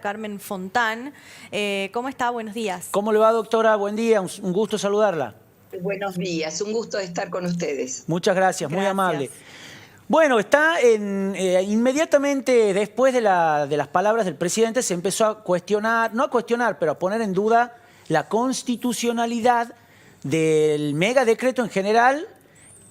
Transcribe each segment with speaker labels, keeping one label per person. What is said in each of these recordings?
Speaker 1: Carmen Fontán. ¿Cómo está? Buenos días.
Speaker 2: ¿Cómo le va, doctora? Buen día, un gusto saludarla.
Speaker 3: Buenos días, un gusto de estar con ustedes.
Speaker 2: Muchas gracias, muy amable. Bueno, inmediatamente después de las palabras del presidente se empezó a cuestionar, no a cuestionar, pero a poner en duda la constitucionalidad del megadecreto en general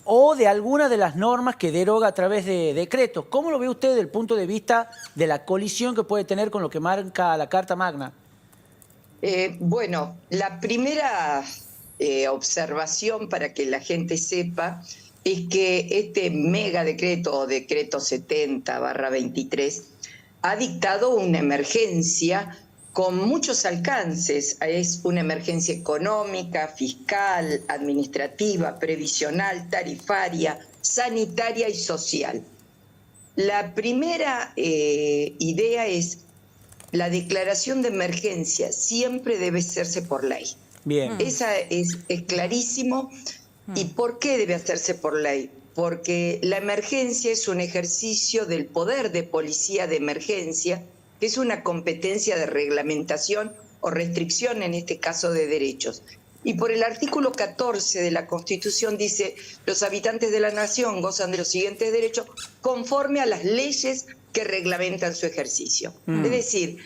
Speaker 2: o de algunas de las normas que deroga a través de decretos. ¿Cómo lo ve usted desde el punto de vista de la colisión que puede tener con lo que marca la Carta Magna?
Speaker 3: Bueno, la primera observación para que la gente sepa es que este megadecreto o decreto 70/23 ha dictado una emergencia con muchos alcances. Es una emergencia económica, fiscal, administrativa, previsional, tarifaria, sanitaria y social. La primera idea es: la declaración de emergencia siempre debe hacerse por ley.
Speaker 2: Bien.
Speaker 3: Esa es clarísimo. ¿Y por qué debe hacerse por ley? Porque la emergencia es un ejercicio del poder de policía de emergencia, que es una competencia de reglamentación o restricción, en este caso de derechos. Y por el artículo 14 de la Constitución dice: los habitantes de la nación gozan de los siguientes derechos conforme a las leyes que reglamentan su ejercicio. Es decir,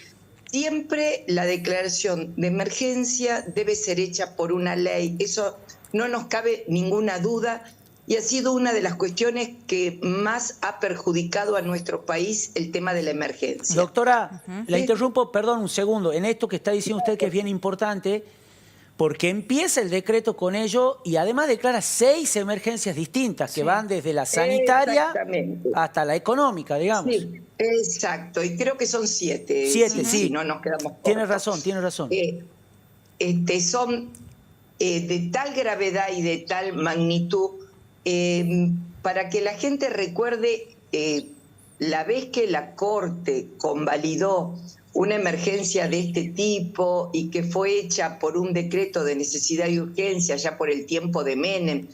Speaker 3: siempre la declaración de emergencia debe ser hecha por una ley. Eso no nos cabe ninguna duda, y ha sido una de las cuestiones que más ha perjudicado a nuestro país el tema de la emergencia.
Speaker 2: Doctora, la interrumpo, perdón, un segundo. En esto que está diciendo usted, que es bien importante, porque empieza el decreto con ello y además declara 6 emergencias distintas que van desde la sanitaria hasta la económica, digamos.
Speaker 3: Sí, exacto, y creo que son 7.
Speaker 2: 7, sí.
Speaker 3: Si no nos quedamos cortos.
Speaker 2: Tiene razón, tiene razón.
Speaker 3: Son de tal gravedad y de tal magnitud, para que la gente recuerde, la vez que la Corte convalidó una emergencia de este tipo y que fue hecha por un decreto de necesidad y urgencia ya por el tiempo de Menem,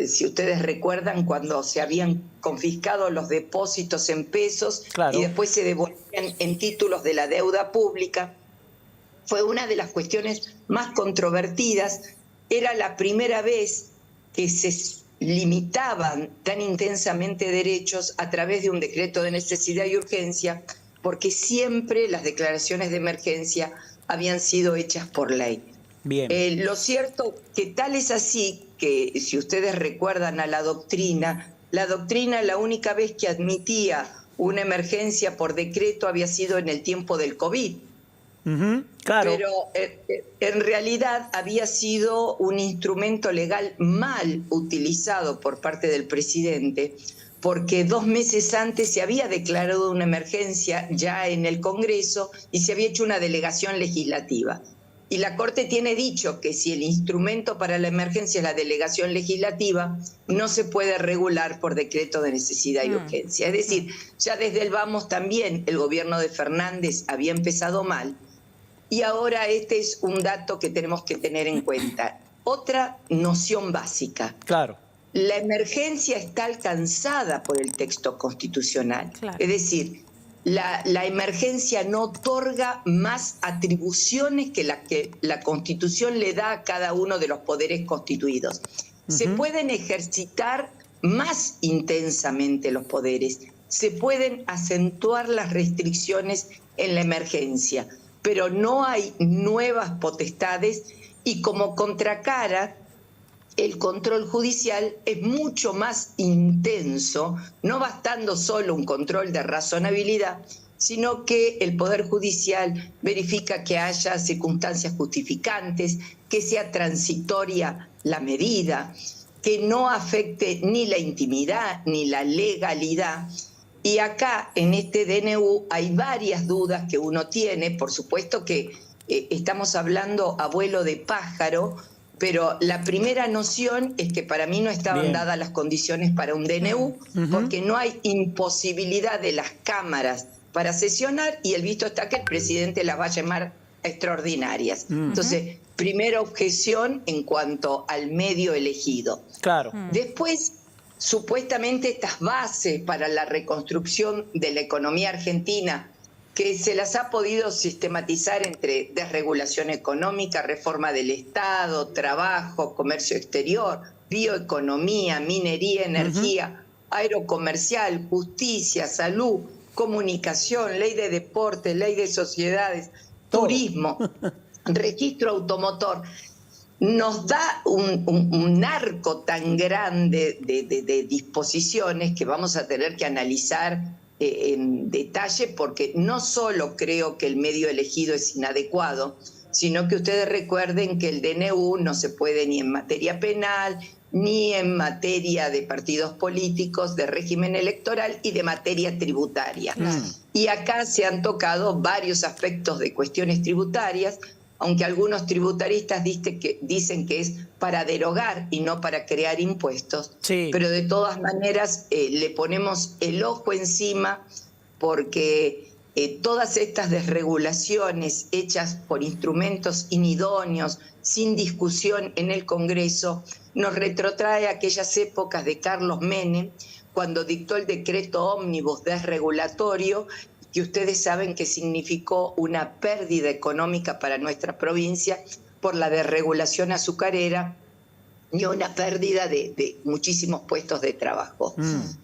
Speaker 3: si ustedes recuerdan, cuando se habían confiscado los depósitos en pesos, claro, y después se devolvían en títulos de la deuda pública, fue una de las cuestiones más controvertidas. Era la primera vez que se limitaban tan intensamente derechos a través de un decreto de necesidad y urgencia, porque siempre las declaraciones de emergencia habían sido hechas por ley.
Speaker 2: Bien.
Speaker 3: Lo cierto que tal es así que, si ustedes recuerdan a la doctrina, la única vez que admitía una emergencia por decreto había sido en el tiempo del COVID.
Speaker 2: Claro.
Speaker 3: Pero en realidad había sido un instrumento legal mal utilizado por parte del presidente, porque 2 meses antes se había declarado una emergencia ya en el Congreso y se había hecho una delegación legislativa. Y la Corte tiene dicho que si el instrumento para la emergencia es la delegación legislativa, no se puede regular por decreto de necesidad y urgencia. Es decir, ya desde el vamos también el gobierno de Fernández había empezado mal, y ahora este es un dato que tenemos que tener en cuenta. Otra noción básica.
Speaker 2: Claro.
Speaker 3: La emergencia está alcanzada por el texto constitucional. Claro. Es decir, la emergencia no otorga más atribuciones que la Constitución le da a cada uno de los poderes constituidos. Se pueden ejercitar más intensamente los poderes, se pueden acentuar las restricciones en la emergencia, pero no hay nuevas potestades, y como contracara, el control judicial es mucho más intenso, no bastando solo un control de razonabilidad, sino que el Poder Judicial verifica que haya circunstancias justificantes, que sea transitoria la medida, que no afecte ni la intimidad ni la legalidad. Y acá, en este DNU, hay varias dudas que uno tiene. Por supuesto que estamos hablando a vuelo de pájaro, pero la primera noción es que para mí no estaban dadas las condiciones para un DNU, porque no hay imposibilidad de las cámaras para sesionar, y el visto está que el presidente las va a llamar extraordinarias. Entonces, primera objeción en cuanto al medio elegido.
Speaker 2: Claro.
Speaker 3: Después, supuestamente estas bases para la reconstrucción de la economía argentina que se las ha podido sistematizar entre desregulación económica, reforma del Estado, trabajo, comercio exterior, bioeconomía, minería, energía, aerocomercial, justicia, salud, comunicación, ley de deporte, ley de sociedades, turismo, registro automotor. Nos da un arco tan grande de disposiciones que vamos a tener que analizar en detalle, porque no solo creo que el medio elegido es inadecuado, sino que ustedes recuerden que el DNU no se puede ni en materia penal, ni en materia de partidos políticos, de régimen electoral y de materia tributaria. Y acá se han tocado varios aspectos de cuestiones tributarias, aunque algunos tributaristas dicen que es para derogar y no para crear impuestos, pero de todas maneras le ponemos el ojo encima, porque todas estas desregulaciones hechas por instrumentos inidóneos, sin discusión en el Congreso, nos retrotrae a aquellas épocas de Carlos Menem, cuando dictó el decreto ómnibus desregulatorio, que ustedes saben que significó una pérdida económica para nuestra provincia por la desregulación azucarera y una pérdida de muchísimos puestos de trabajo.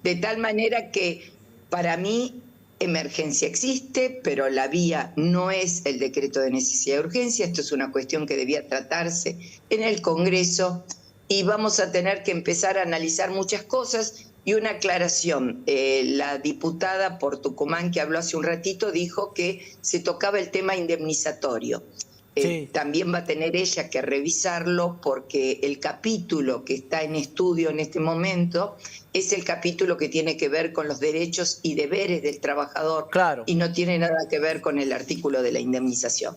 Speaker 3: De tal manera que para mí emergencia existe, pero la vía no es el decreto de necesidad y urgencia. Esto es una cuestión que debía tratarse en el Congreso y vamos a tener que empezar a analizar muchas cosas. Y una aclaración, la diputada por Tucumán que habló hace un ratito dijo que se tocaba el tema indemnizatorio. También va a tener ella que revisarlo, porque el capítulo que está en estudio en este momento es el capítulo que tiene que ver con los derechos y deberes del trabajador, y no tiene nada que ver con el artículo de la indemnización.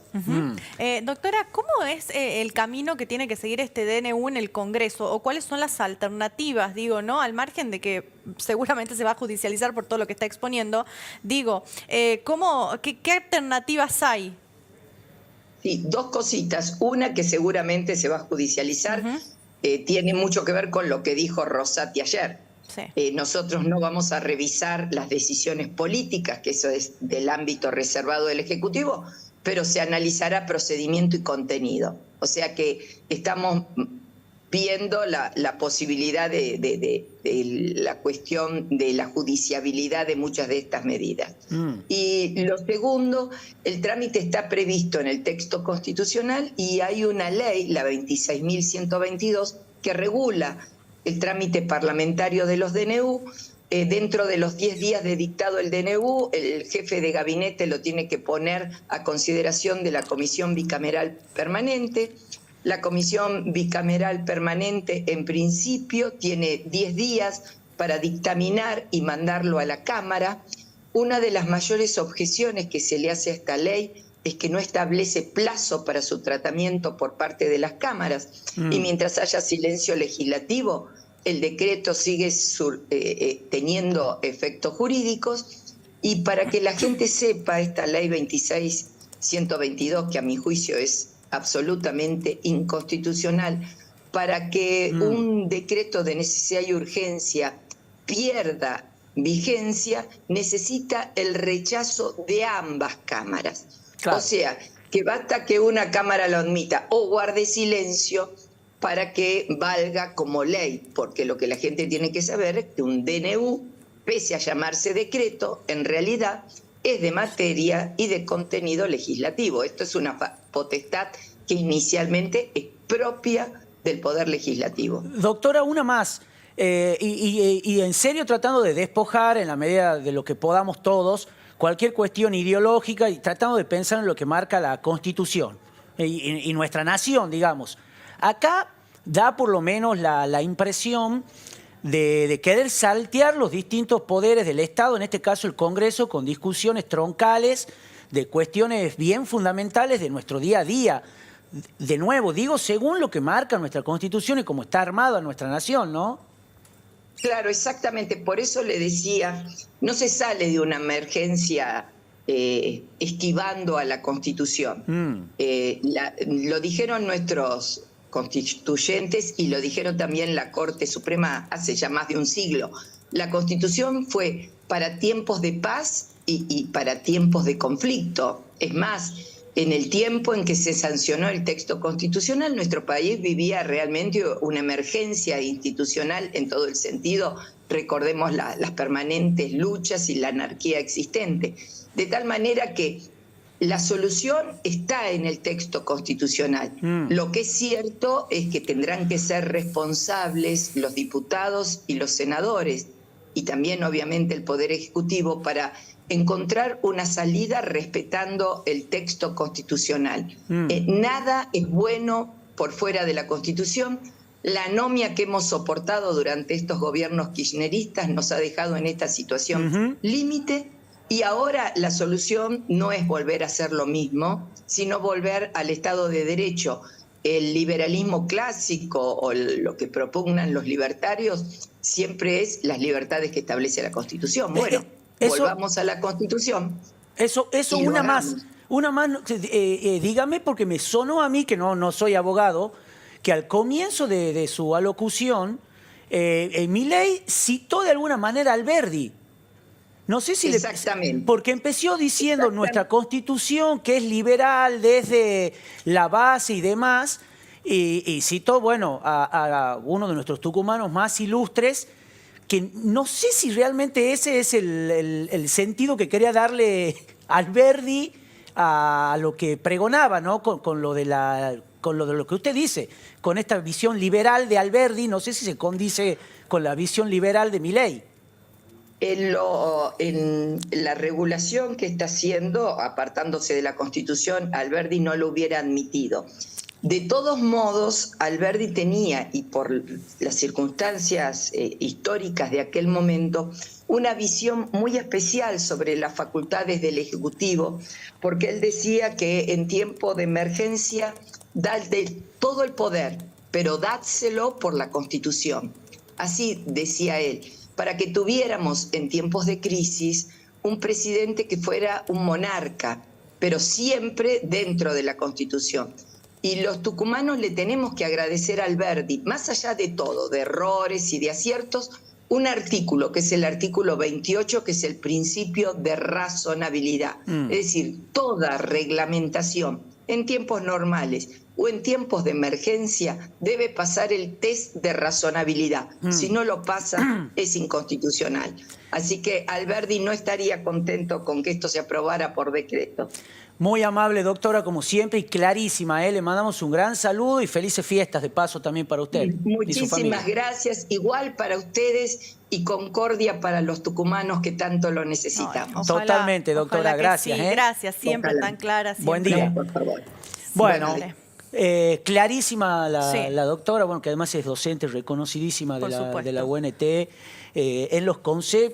Speaker 1: Doctora, ¿cómo es el camino que tiene que seguir este DNU en el Congreso? ¿O cuáles son las alternativas, digo, no, al margen de que seguramente se va a judicializar por todo lo que está exponiendo? Digo, ¿qué alternativas hay?
Speaker 3: Sí, dos cositas. Una, que seguramente se va a judicializar, tiene mucho que ver con lo que dijo Rosati ayer. Nosotros no vamos a revisar las decisiones políticas, que eso es del ámbito reservado del Ejecutivo, pero se analizará procedimiento y contenido. O sea que estamos viendo la posibilidad de la cuestión de la judiciabilidad de muchas de estas medidas. Y lo segundo, el trámite está previsto en el texto constitucional y hay una ley, la 26.122, que regula el trámite parlamentario de los DNU. Dentro de los 10 días de dictado el DNU, el jefe de gabinete lo tiene que poner a consideración de la Comisión Bicameral Permanente. La Comisión Bicameral Permanente, en principio, tiene 10 días para dictaminar y mandarlo a la Cámara. Una de las mayores objeciones que se le hace a esta ley es que no establece plazo para su tratamiento por parte de las cámaras. Y mientras haya silencio legislativo, el decreto sigue teniendo efectos jurídicos. Y para que la gente sepa, esta ley 26.122, que a mi juicio es absolutamente inconstitucional, para que un decreto de necesidad y urgencia pierda vigencia, necesita el rechazo de ambas cámaras. O sea, que basta que una cámara lo admita o guarde silencio para que valga como ley, porque lo que la gente tiene que saber es que un DNU, pese a llamarse decreto, en realidad es de materia y de contenido legislativo. Esto es una potestad que inicialmente es propia del Poder Legislativo.
Speaker 2: Doctora, una más. Y en serio, tratando de despojar, en la medida de lo que podamos todos, cualquier cuestión ideológica, y tratando de pensar en lo que marca la Constitución y nuestra nación, digamos. Acá da por lo menos la impresión de querer saltear los distintos poderes del Estado, en este caso el Congreso, con discusiones troncales de cuestiones bien fundamentales de nuestro día a día. De nuevo, digo, según lo que marca nuestra Constitución y cómo está armada nuestra nación, ¿no?
Speaker 3: Claro, exactamente. Por eso le decía, no se sale de una emergencia esquivando a la Constitución. Lo dijeron nuestros constituyentes y lo dijeron también la Corte Suprema hace ya más de un siglo. La Constitución fue para tiempos de paz y para tiempos de conflicto. Es más, en el tiempo en que se sancionó el texto constitucional, nuestro país vivía realmente una emergencia institucional en todo el sentido. Recordemos las permanentes luchas y la anarquía existente. De tal manera que la solución está en el texto constitucional. Lo que es cierto es que tendrán que ser responsables los diputados y los senadores, y también obviamente el Poder Ejecutivo, para encontrar una salida respetando el texto constitucional. Nada es bueno por fuera de la Constitución. La anomia que hemos soportado durante estos gobiernos kirchneristas nos ha dejado en esta situación límite, y ahora la solución no es volver a hacer lo mismo, sino volver al Estado de Derecho. El liberalismo clásico o lo que propugnan los libertarios siempre es las libertades que establece la Constitución. Bueno, volvamos a la Constitución.
Speaker 2: Eso una más, dígame, porque me sonó a mí, que no soy abogado, que al comienzo de su alocución, Milei citó de alguna manera a Alberdi. No sé si
Speaker 3: exactamente.
Speaker 2: Porque empezó diciendo nuestra Constitución, que es liberal desde la base y demás, y citó, bueno, a uno de nuestros tucumanos más ilustres, que no sé si realmente ese es el sentido que quería darle Alberdi a lo que pregonaba, ¿no? Con lo de lo que usted dice, con esta visión liberal de Alberdi, no sé si se condice con la visión liberal de Milei.
Speaker 3: En la regulación que está haciendo, apartándose de la Constitución, Alberdi no lo hubiera admitido. De todos modos, Alberdi tenía, y por las circunstancias históricas de aquel momento, una visión muy especial sobre las facultades del Ejecutivo, porque él decía que en tiempo de emergencia, dadle todo el poder, pero dádselo por la Constitución. Así decía él, para que tuviéramos en tiempos de crisis un presidente que fuera un monarca, pero siempre dentro de la Constitución. Y los tucumanos le tenemos que agradecer a Alberdi, más allá de todo, de errores y de aciertos, un artículo, que es el artículo 28, que es el principio de razonabilidad. Es decir, toda reglamentación en tiempos normales o en tiempos de emergencia debe pasar el test de razonabilidad. Si no lo pasa, es inconstitucional. Así que Alberdi no estaría contento con que esto se aprobara por decreto.
Speaker 2: Muy amable, doctora, como siempre, y clarísima. Le mandamos un gran saludo y felices fiestas de paso también para usted.
Speaker 3: Muchísimas gracias. Igual para ustedes y concordia para los tucumanos que tanto lo necesitamos.
Speaker 2: Ojalá, totalmente, doctora. Gracias.
Speaker 1: Sí, gracias, siempre
Speaker 3: Ojalá.
Speaker 1: tan clara. Siempre.
Speaker 2: Buen día.
Speaker 3: Por favor.
Speaker 2: Bueno, clarísima la doctora, bueno, que además es docente reconocidísima de la UNT, en los conceptos.